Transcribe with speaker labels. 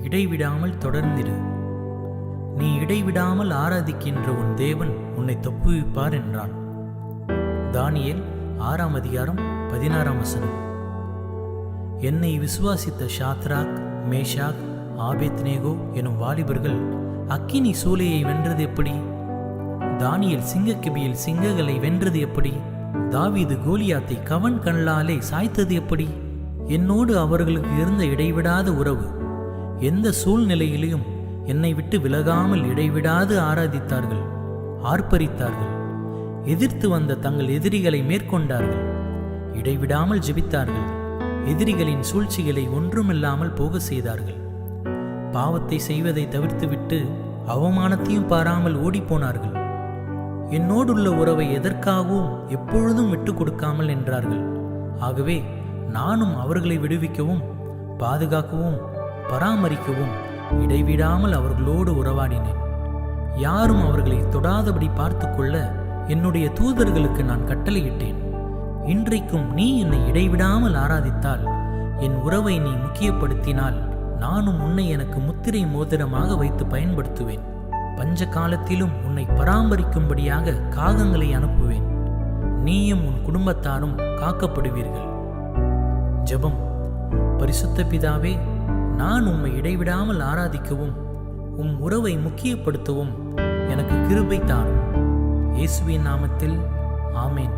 Speaker 1: இடைவிடாமல் தொடர்ந்திரு. நீ இடைவிடாமல் ஆராதிக்கின்ற உன் தேவன் உன்னை தப்புவிப்பார் என்றான். தானியேல் 6ஆம் அதிகாரம் 16ஆம் வசனம். என்னை விசுவாசித்த ஷாத்ராக், மேஷாக், ஆபேத்நேகோ எனும் வாலிபர்கள் அக்கினி சூளையை வென்றது எப்படி? தானியேல் சிங்கக்கெபியில் சிங்கங்களை வென்றது எப்படி? தாவீது கோலியாத்தை கவன் கல்லாலே சாய்த்தது எப்படி? என்னோடு அவர்களுக்கு இருந்த இடைவிடாத உறவு. எந்த சூழ்நிலையிலும் என்னை விட்டு விலகாமல் இடைவிடாது ஆராதித்தார்கள், ஆர்ப்பரித்தார்கள். எதிர்த்து வந்த தங்கள் எதிரிகளை மேற்கொண்டார்கள். இடைவிடாமல் ஜெபித்தார்கள். எதிரிகளின் சூழ்ச்சிகளை ஒன்றுமில்லாமல் போக செய்தார்கள். பாவத்தை செய்வதை தவிர்த்துவிட்டு அவமானத்தையும் பாராமல் ஓடிப்போனார்கள். என்னோடுள்ள உறவை எதற்காகவும் எப்பொழுதும் விட்டு கொடுக்காமல் என்றார்கள். ஆகவே நானும் அவர்களை விடுவிக்கவும் பாதுகாக்கவும் பராமரிக்கவும் இடைவிடாமல் அவர்களோடு உறவாடினேன். யாரும் அவர்களை தொடாதபடி பார்த்து கொள்ள என்னுடைய தூதர்களுக்கு நான் கட்டளையிட்டேன். இன்றைக்கும் நீ என்னை இடைவிடாமல் ஆராதித்தால், என் உறவை நீ முக்கியப்படுத்தினால், நானும் உன்னை எனக்கு முத்திரை மோதிரமாக வைத்து பயன்படுத்துவேன். பஞ்ச காலத்திலும் உன்னை பராமரிக்கும்படியாக காகங்களை அனுப்புவேன். நீயும் உன் குடும்பத்தாரும் காக்கப்படுவீர்கள். ஜெபம். பரிசுத்த பிதாவே, நான் உம்மை இடைவிடாமல் ஆராதிக்கவும் உம் உறவை முக்கியப்படுத்தவும் எனக்கு கிருபை தாரும். இயேசுவின் நாமத்தில் ஆமேன்.